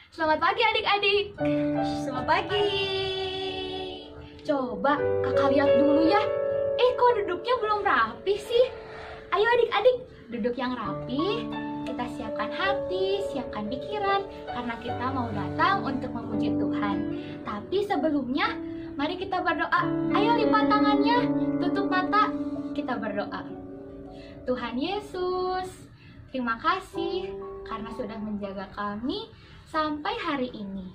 Selamat pagi adik-adik. Selamat pagi. Coba kakak lihat dulu ya. Kok duduknya belum rapi sih? Ayo adik-adik, duduk yang rapi. Kita siapkan hati, siapkan pikiran, karena kita mau datang untuk memuji Tuhan. Tapi sebelumnya, mari kita berdoa. Ayo lipat tangannya, tutup mata, kita berdoa. Tuhan Yesus, terima kasih karena sudah menjaga kami sampai hari ini.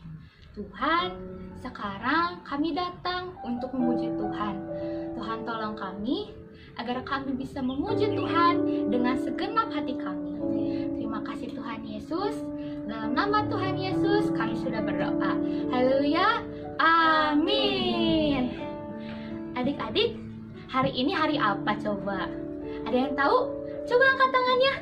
Tuhan, sekarang kami datang untuk memuji Tuhan. Tuhan tolong kami agar kami bisa memuji Tuhan dengan segenap hati kami. Terima kasih Tuhan Yesus. Dalam nama Tuhan Yesus kami sudah berdoa. Haleluya. Amin. Adik-adik, hari ini hari apa coba? Ada yang tahu? Coba angkat tangannya.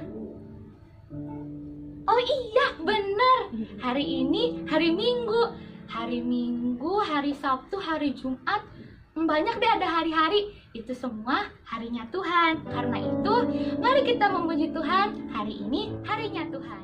Oh iya, benar. Hari ini hari Minggu. Hari Minggu, hari Sabtu, hari Jumat. Banyak deh ada hari-hari. Itu semua harinya Tuhan. Karena itu, mari kita memuji Tuhan. Hari ini harinya Tuhan.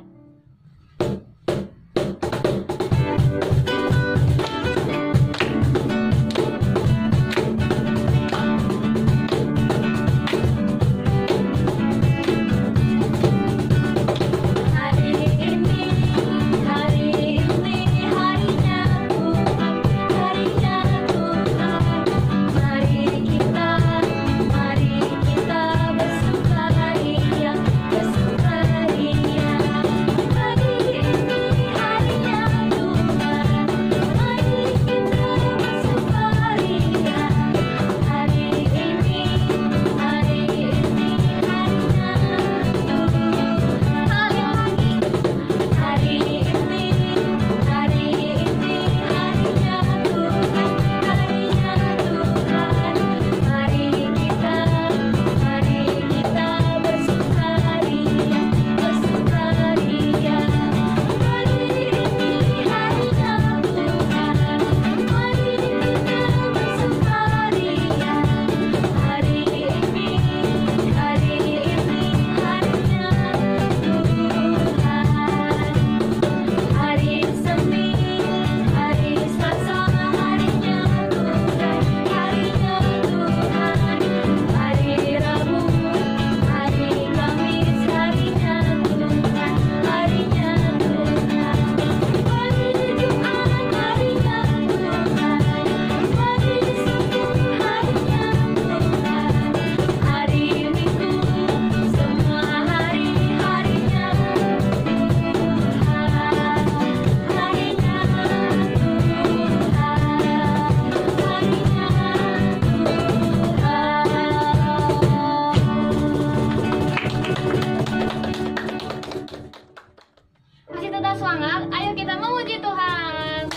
Masih tetap semangat, ayo kita memuji Tuhan.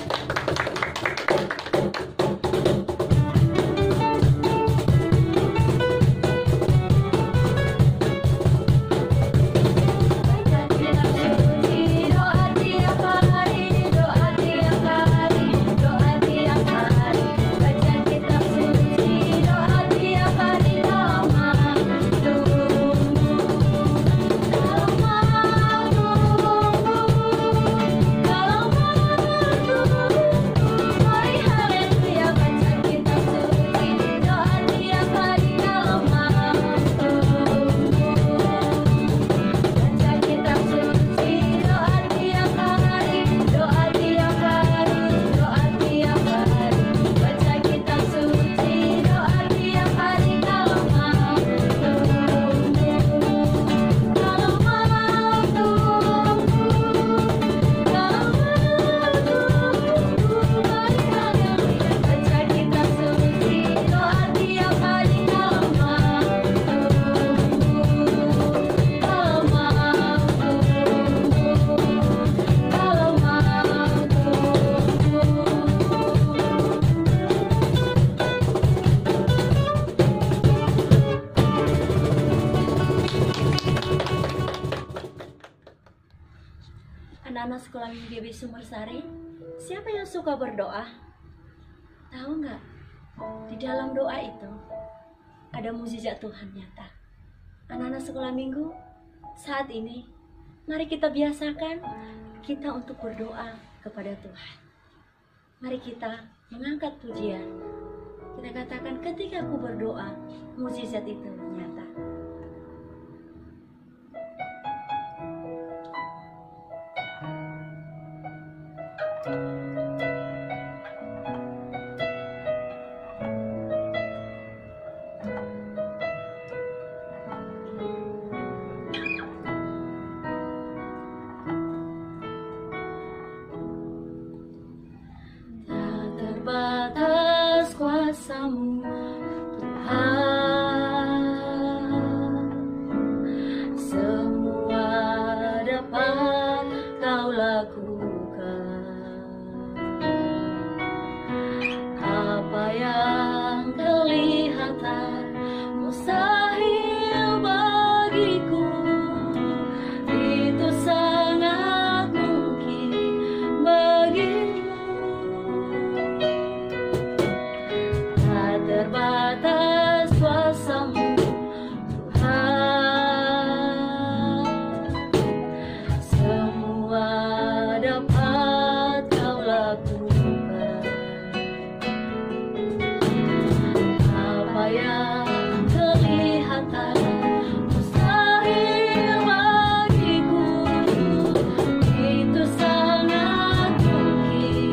Anak-anak sekolah Minggu GB Sumbersari, siapa yang suka berdoa? Tahu nggak? Di dalam doa itu ada mukjizat Tuhan nyata. Anak-anak sekolah Minggu, saat ini mari kita biasakan kita untuk berdoa kepada Tuhan. Mari kita mengangkat pujian. Kita katakan, ketika aku berdoa, mukjizat itu nyata. Batas kuasa-Mu Tuhan, semua dapat Kau lakukan. Apa yang kelihatan mustahil bagiku, itu sangat mungkin bagimu. Terbatas kuasa-Mu Tuhan, semua dapat Kau lakukan. Apa yang kelihatan mustahil bagiku, itu sangat mungkin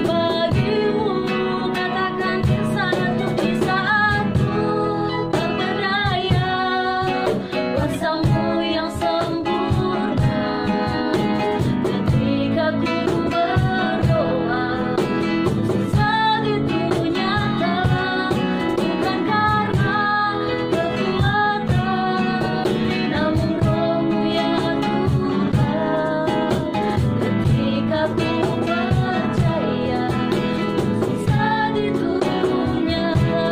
bagimu. Katakan, sangat mungkin saat-Mu terberdaya, kuasa-Mu yang sempurna. Ketika ku berdoa, mukjizat itu nyata, bukan karena kekuatan, namun Roh-Mu ya Tuhan. Ketika ku percaya, mukjizat itu nyata.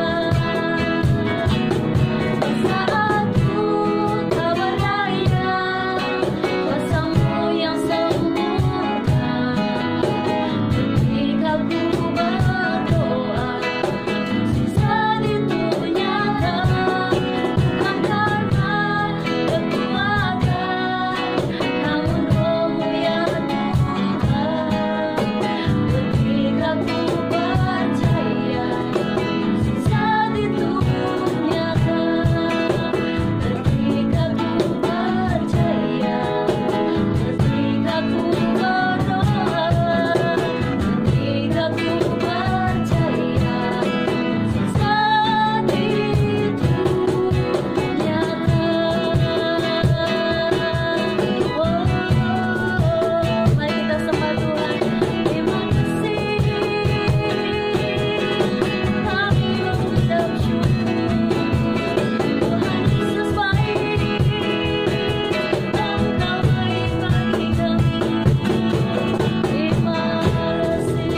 Saat ku tak berdaya, kuasa-Mu yang sempurna. Ketika ku berdoa, mukjizat itu nyata, bukan karena kekuatan, namun Roh-Mu ya Tuhan. Ketika ku percaya, mukjizat itu nyata. Ketika ku percaya, ketika ku berdoa, ketika ku percaya, mukjizat itu nyata. Mari kita sembah Tuhan. Terima kasih, kami mengucap syukur. Tuhan Yesus baik, Engkau baik bagi kami. Terima kasih.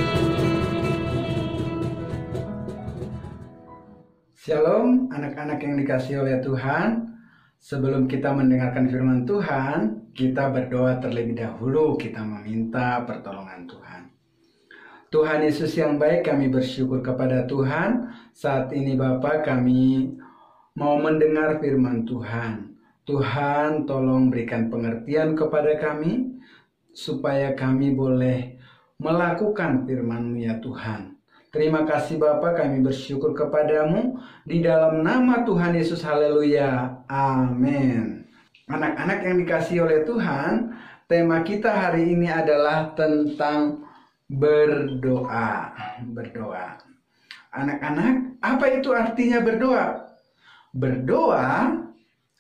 Shalom anak-anak yang dikasihi oleh Tuhan. Sebelum kita mendengarkan firman Tuhan, kita berdoa terlebih dahulu. Kita meminta pertolongan Tuhan. Tuhan Yesus yang baik, kami bersyukur kepada Tuhan. Saat ini Bapa, kami mau mendengar firman Tuhan. Tuhan, tolong berikan pengertian kepada kami, supaya kami boleh melakukan firman-Mu ya Tuhan. Terima kasih Bapa, kami bersyukur kepadamu di dalam nama Tuhan Yesus. Haleluya. Amin. Anak-anak yang dikasihi oleh Tuhan, tema kita hari ini adalah tentang berdoa. Berdoa. Anak-anak, apa itu artinya berdoa? Berdoa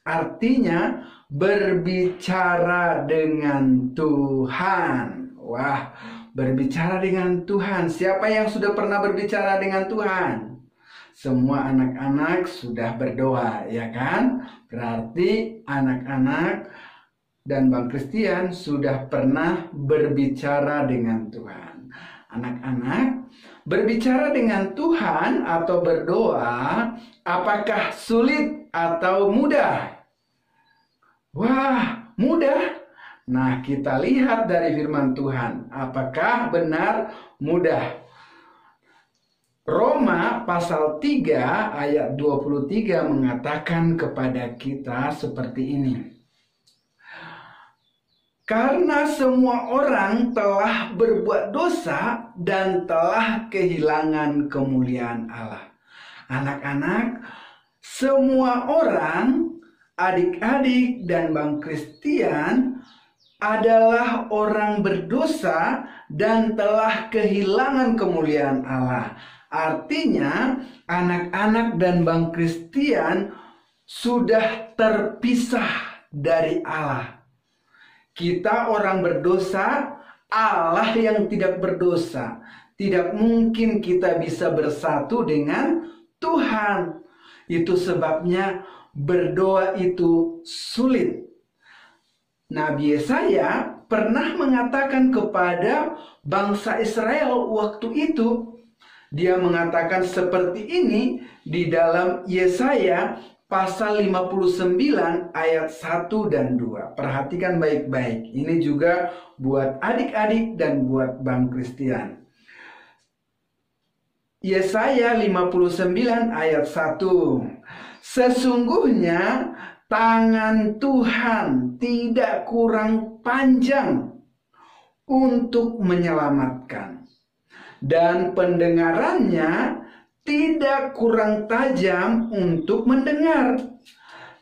artinya berbicara dengan Tuhan. Wah, berbicara dengan Tuhan. Siapa yang sudah pernah berbicara dengan Tuhan? Semua anak-anak sudah berdoa, ya kan? Berarti anak-anak dan Bang Christian sudah pernah berbicara dengan Tuhan. Anak-anak, berbicara dengan Tuhan atau berdoa, apakah sulit atau mudah? Wah, mudah. Nah, kita lihat dari firman Tuhan, apakah benar mudah? Roma pasal 3 ayat 23 mengatakan kepada kita seperti ini. Karena semua orang telah berbuat dosa dan telah kehilangan kemuliaan Allah. Anak-anak, semua orang, adik-adik dan Bang Christian adalah orang berdosa dan telah kehilangan kemuliaan Allah. Artinya, anak-anak dan Bang Christian sudah terpisah dari Allah. Kita orang berdosa, Allah yang tidak berdosa. Tidak mungkin kita bisa bersatu dengan Tuhan. Itu sebabnya berdoa itu sulit. Nabi Yesaya pernah mengatakan kepada bangsa Israel waktu itu. Dia mengatakan seperti ini di dalam Yesaya pasal 59 ayat 1 dan 2. Perhatikan baik-baik. Ini juga buat adik-adik dan buat Bang Christian. Yesaya 59 ayat 1. Sesungguhnya tangan Tuhan tidak kurang panjang untuk menyelamatkan, dan pendengarannya tidak kurang tajam untuk mendengar.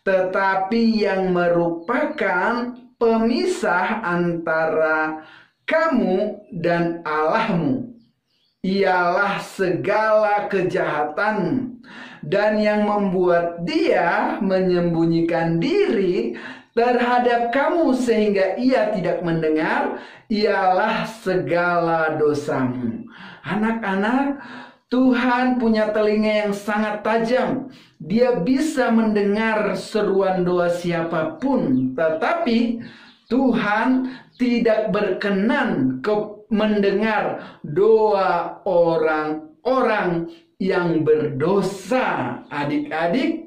Tetapi yang merupakan pemisah antara kamu dan Allahmu ialah segala kejahatanmu, dan yang membuat dia menyembunyikan diri terhadap kamu sehingga ia tidak mendengar ialah segala dosamu. Anak-anak, Tuhan punya telinga yang sangat tajam. Dia bisa mendengar seruan doa siapapun. Tetapi Tuhan tidak berkenan mendengar doa orang-orang yang berdosa. Adik-adik,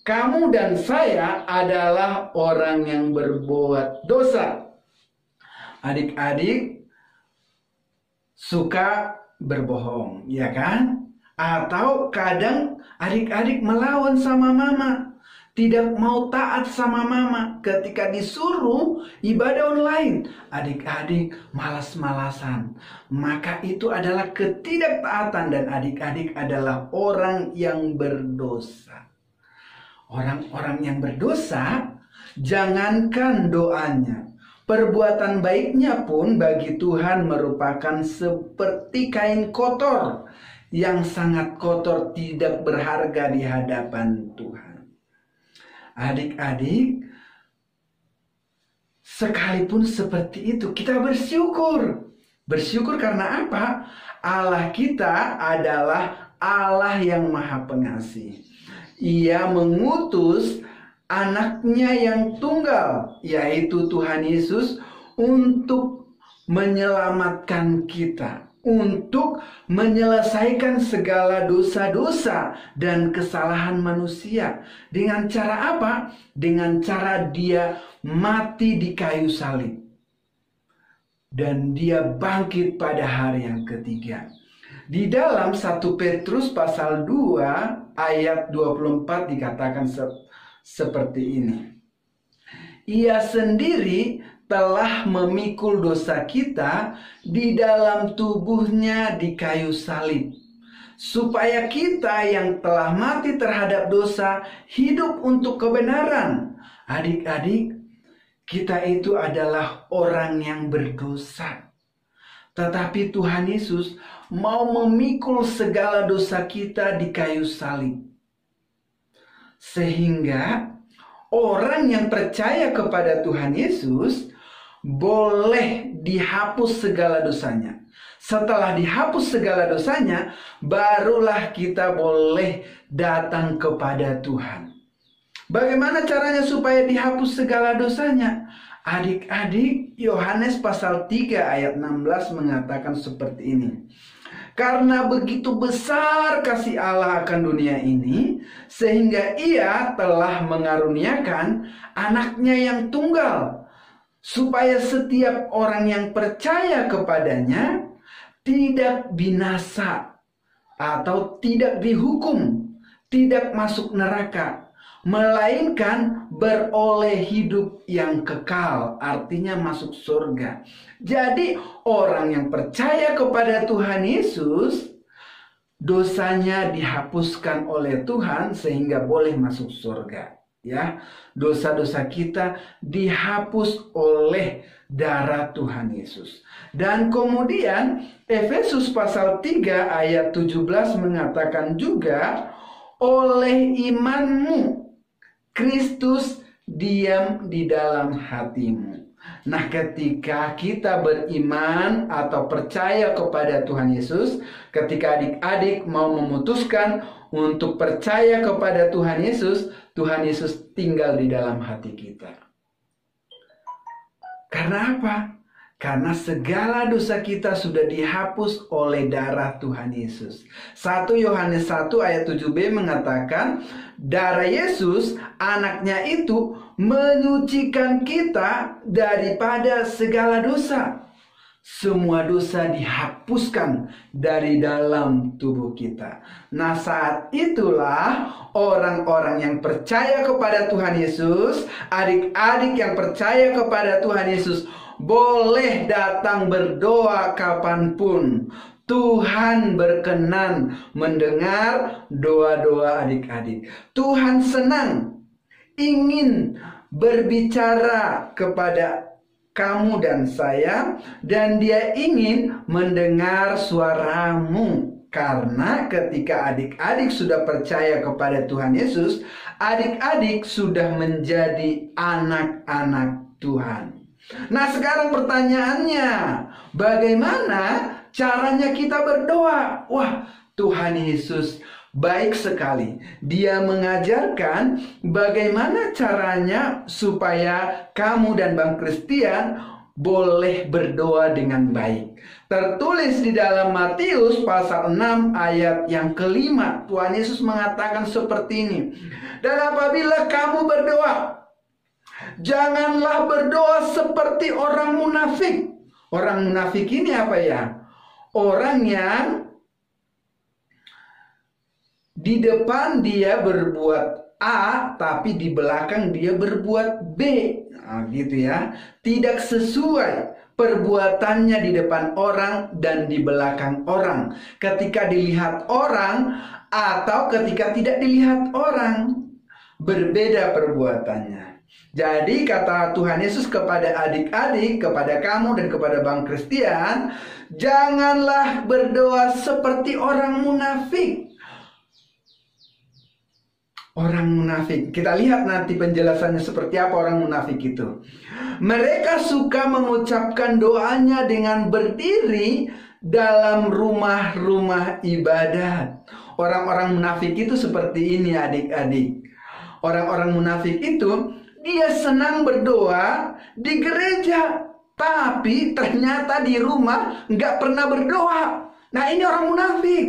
kamu dan saya adalah orang yang berbuat dosa. Adik-adik suka berbohong, ya kan? Atau kadang adik-adik melawan sama mama, tidak mau taat sama mama. Ketika disuruh ibadah online, adik-adik malas-malasan. Maka itu adalah ketidaktaatan, dan adik-adik adalah orang yang berdosa. Orang-orang yang berdosa, jangankan doanya, perbuatan baiknya pun bagi Tuhan merupakan seperti kain kotor yang sangat kotor, tidak berharga di hadapan Tuhan. Adik-adik, sekalipun seperti itu, kita bersyukur. Bersyukur karena apa? Allah kita adalah Allah yang Maha Pengasih. Ia mengutus anaknya yang tunggal, yaitu Tuhan Yesus, untuk menyelamatkan kita, untuk menyelesaikan segala dosa-dosa dan kesalahan manusia. Dengan cara apa? Dengan cara dia mati di kayu salib, dan dia bangkit pada hari yang ketiga. Di dalam 1 Petrus pasal 2 ayat 24 dikatakan seperti ini. Ia sendiri telah memikul dosa kita di dalam tubuhnya di kayu salib, supaya kita yang telah mati terhadap dosa hidup untuk kebenaran. Adik-adik, kita itu adalah orang yang berdosa. Tetapi Tuhan Yesus mau memikul segala dosa kita di kayu salib. Sehingga orang yang percaya kepada Tuhan Yesus boleh dihapus segala dosanya. Setelah dihapus segala dosanya, barulah kita boleh datang kepada Tuhan. Bagaimana caranya supaya dihapus segala dosanya? Adik-adik, Yohanes pasal 3 ayat 16 mengatakan seperti ini. Karena begitu besar kasih Allah akan dunia ini, sehingga ia telah mengaruniakan anaknya yang tunggal, supaya setiap orang yang percaya kepadanya tidak binasa atau tidak dihukum, tidak masuk neraka, melainkan beroleh hidup yang kekal, artinya masuk surga. Jadi orang yang percaya kepada Tuhan Yesus, dosanya dihapuskan oleh Tuhan sehingga boleh masuk surga. Ya, dosa-dosa kita dihapus oleh darah Tuhan Yesus. Dan kemudian Efesus pasal 3 ayat 17 mengatakan juga, oleh imanmu Kristus diam di dalam hatimu. Nah, ketika kita beriman atau percaya kepada Tuhan Yesus, ketika adik-adik mau memutuskan untuk percaya kepada Tuhan Yesus tinggal di dalam hati kita. Karena apa? Karena segala dosa kita sudah dihapus oleh darah Tuhan Yesus. 1 Yohanes 1 ayat 7b mengatakan, darah Yesus, anaknya itu, menyucikan kita daripada segala dosa. Semua dosa dihapuskan dari dalam tubuh kita. Nah, saat itulah orang-orang yang percaya kepada Tuhan Yesus, adik-adik yang percaya kepada Tuhan Yesus, boleh datang berdoa kapanpun. Tuhan berkenan mendengar doa-doa adik-adik. Tuhan senang ingin berbicara kepada kamu dan saya, dan Dia ingin mendengar suaramu. Karena ketika adik-adik sudah percaya kepada Tuhan Yesus, adik-adik sudah menjadi anak-anak Tuhan. Nah, sekarang pertanyaannya, bagaimana caranya kita berdoa? Wah, Tuhan Yesus baik sekali. Dia mengajarkan bagaimana caranya supaya kamu dan Bang Christian boleh berdoa dengan baik. Tertulis di dalam Matius pasal 6 ayat yang kelima. Tuhan Yesus mengatakan seperti ini. Dan apabila kamu berdoa, janganlah berdoa seperti orang munafik. Orang munafik ini apa ya? Orang yang di depan dia berbuat A, tapi di belakang dia berbuat B. Nah, gitu ya. Tidak sesuai perbuatannya di depan orang dan di belakang orang. Ketika dilihat orang atau ketika tidak dilihat orang, berbeda perbuatannya. Jadi kata Tuhan Yesus kepada adik-adik, kepada kamu dan kepada Bang Christian, janganlah berdoa seperti orang munafik. Orang munafik, kita lihat nanti penjelasannya seperti apa orang munafik itu. Mereka suka mengucapkan doanya dengan berdiri dalam rumah-rumah ibadat. Orang-orang munafik itu seperti ini adik-adik. Orang-orang munafik itu dia senang berdoa di gereja, tapi ternyata di rumah nggak pernah berdoa. Nah, ini orang munafik.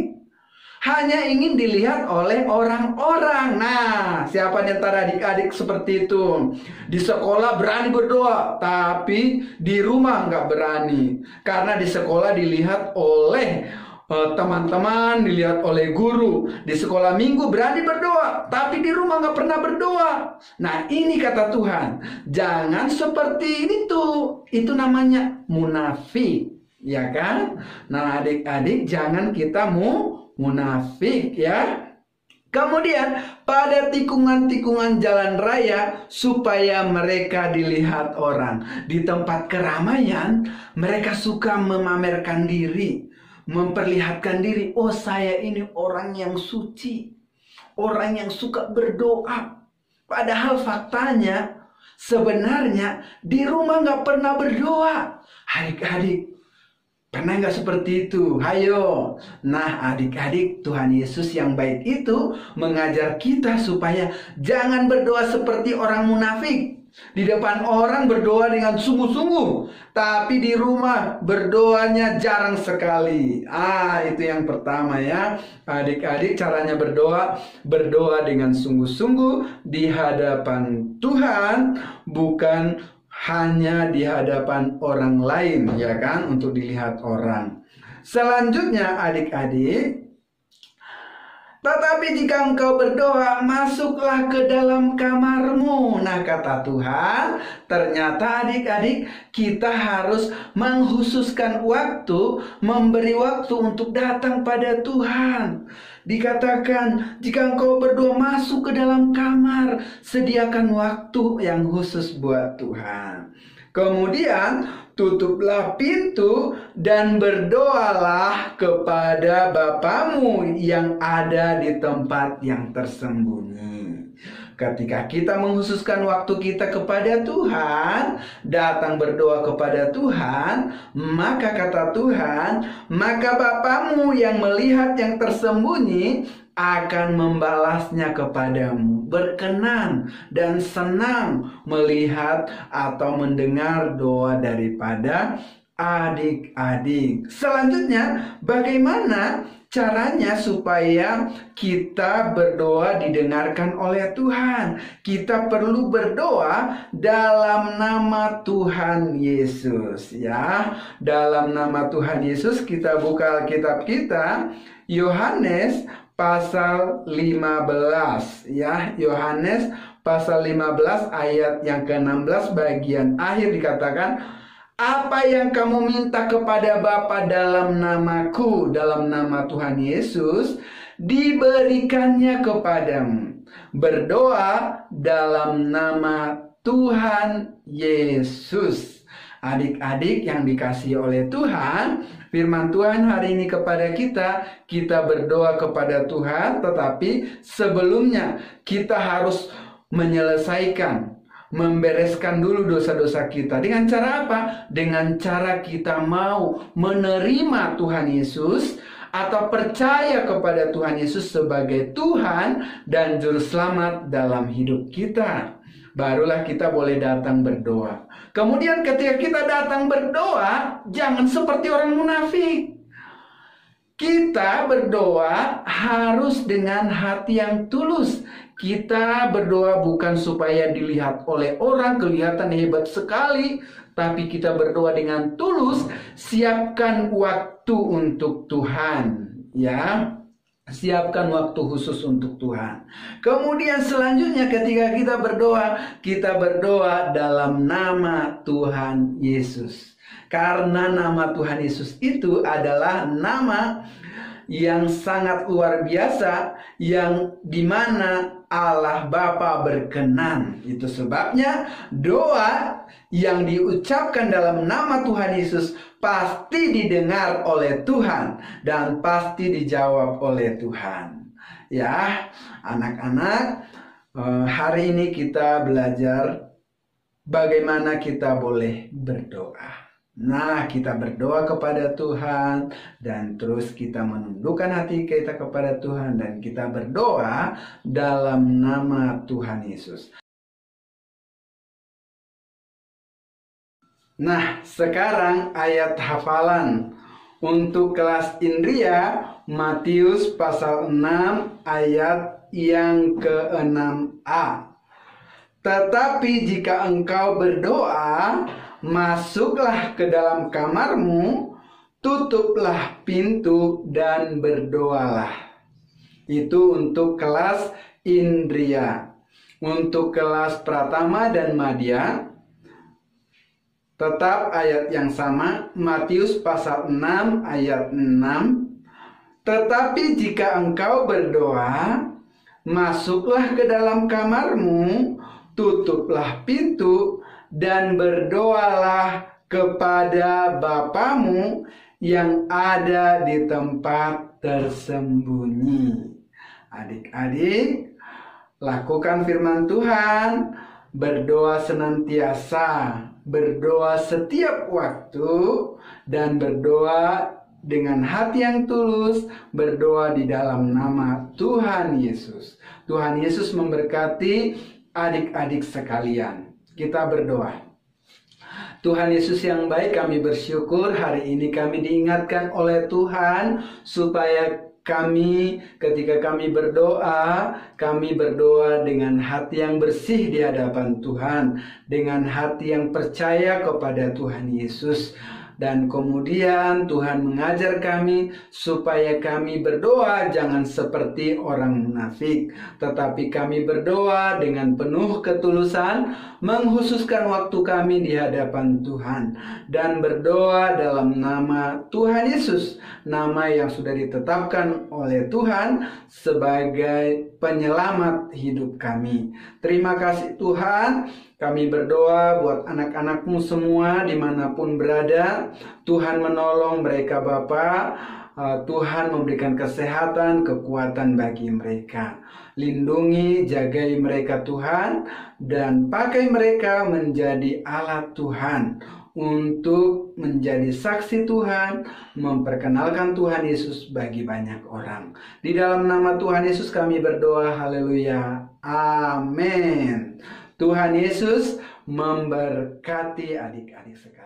Hanya ingin dilihat oleh orang-orang. Nah, siapa di antara adik-adik seperti itu? Di sekolah berani berdoa, tapi di rumah nggak berani. Karena di sekolah dilihat oleh teman-teman, dilihat oleh guru. Di sekolah minggu berani berdoa, tapi di rumah nggak pernah berdoa. Nah, ini kata Tuhan, jangan seperti itu. Itu namanya munafik, ya kan? Nah, adik-adik jangan kita munafik ya. Kemudian pada tikungan-tikungan jalan raya supaya mereka dilihat orang. Di tempat keramaian mereka suka memamerkan diri, memperlihatkan diri. Oh, saya ini orang yang suci, orang yang suka berdoa. Padahal faktanya sebenarnya di rumah nggak pernah berdoa. Adik-adik, pernah nggak seperti itu? Hayo. Nah, adik-adik, Tuhan Yesus yang baik itu mengajar kita supaya jangan berdoa seperti orang munafik. Di depan orang berdoa dengan sungguh-sungguh, tapi di rumah berdoanya jarang sekali. Itu yang pertama ya. Adik-adik, caranya berdoa dengan sungguh-sungguh di hadapan Tuhan, bukan hanya di hadapan orang lain, ya kan, untuk dilihat orang. Selanjutnya adik-adik, Tetapi jika engkau berdoa, masuklah ke dalam kamarmu. Nah, kata Tuhan, ternyata adik-adik, kita harus menghususkan waktu, memberi waktu untuk datang pada Tuhan. Dikatakan, jika engkau berdoa, masuk ke dalam kamar, sediakan waktu yang khusus buat Tuhan. Kemudian tutuplah pintu dan berdoalah kepada Bapamu yang ada di tempat yang tersembunyi. Ketika kita menghususkan waktu kita kepada Tuhan, datang berdoa kepada Tuhan, maka kata Tuhan, maka Bapamu yang melihat yang tersembunyi akan membalasnya kepadamu, berkenan dan senang melihat atau mendengar doa daripada adik-adik. Selanjutnya, bagaimana caranya supaya kita berdoa didengarkan oleh Tuhan? Kita perlu berdoa dalam nama Tuhan Yesus, ya. Dalam nama Tuhan Yesus, kita buka Alkitab kita, Yohanes pasal 15, ya. Yohanes pasal 15 ayat yang ke-16 bagian akhir dikatakan, apa yang kamu minta kepada Bapa dalam namaku, dalam nama Tuhan Yesus, diberikannya kepadamu. Berdoa dalam nama Tuhan Yesus. Adik-adik yang dikasihi oleh Tuhan, firman Tuhan hari ini kepada kita berdoa kepada Tuhan, tetapi sebelumnya kita harus menyelesaikan, membereskan dulu dosa-dosa kita. Dengan cara apa? Dengan cara kita mau menerima Tuhan Yesus atau percaya kepada Tuhan Yesus sebagai Tuhan dan Juru Selamat dalam hidup kita. Barulah kita boleh datang berdoa. Kemudian ketika kita datang berdoa, jangan seperti orang munafik. Kita berdoa harus dengan hati yang tulus. Kita berdoa bukan supaya dilihat oleh orang, kelihatan hebat sekali, tapi kita berdoa dengan tulus, siapkan waktu untuk Tuhan, ya. Siapkan waktu khusus untuk Tuhan. Kemudian selanjutnya ketika kita berdoa dalam nama Tuhan Yesus. Karena nama Tuhan Yesus itu adalah nama yang sangat luar biasa, yang dimana Allah Bapa berkenan. Itu sebabnya doa yang diucapkan dalam nama Tuhan Yesus pasti didengar oleh Tuhan dan pasti dijawab oleh Tuhan. Ya, anak-anak, hari ini kita belajar bagaimana kita boleh berdoa. Nah, kita berdoa kepada Tuhan dan terus kita menundukkan hati kita kepada Tuhan dan kita berdoa dalam nama Tuhan Yesus. Nah, sekarang ayat hafalan untuk kelas Indria, Matius pasal 6 ayat yang ke-6a. Tetapi jika engkau berdoa, masuklah ke dalam kamarmu, tutuplah pintu dan berdoalah. Itu untuk kelas Indria. Untuk kelas Pratama dan Madya, tetap ayat yang sama, Matius pasal 6 ayat 6. Tetapi jika engkau berdoa, masuklah ke dalam kamarmu, tutuplah pintu dan berdoalah kepada Bapamu yang ada di tempat tersembunyi. Adik-adik, lakukan firman Tuhan, berdoa senantiasa, berdoa setiap waktu, dan berdoa dengan hati yang tulus, berdoa di dalam nama Tuhan Yesus. Tuhan Yesus memberkati adik-adik sekalian. Kita berdoa. Tuhan Yesus yang baik, kami bersyukur hari ini kami diingatkan oleh Tuhan supaya kami ketika kami berdoa dengan hati yang bersih di hadapan Tuhan, dengan hati yang percaya kepada Tuhan Yesus. Dan kemudian Tuhan mengajar kami supaya kami berdoa jangan seperti orang munafik, tetapi kami berdoa dengan penuh ketulusan, menghususkan waktu kami di hadapan Tuhan, dan berdoa dalam nama Tuhan Yesus, nama yang sudah ditetapkan oleh Tuhan sebagai penyelamat hidup kami. Terima kasih Tuhan. Kami berdoa buat anak-anak-Mu semua dimanapun berada. Tuhan menolong mereka Bapa. Tuhan memberikan kesehatan, kekuatan bagi mereka. Lindungi, jagai mereka Tuhan. Dan pakai mereka menjadi alat Tuhan. Untuk menjadi saksi Tuhan. Memperkenalkan Tuhan Yesus bagi banyak orang. Di dalam nama Tuhan Yesus kami berdoa. Haleluya. Amin. Tuhan Yesus memberkati adik-adik sekalian.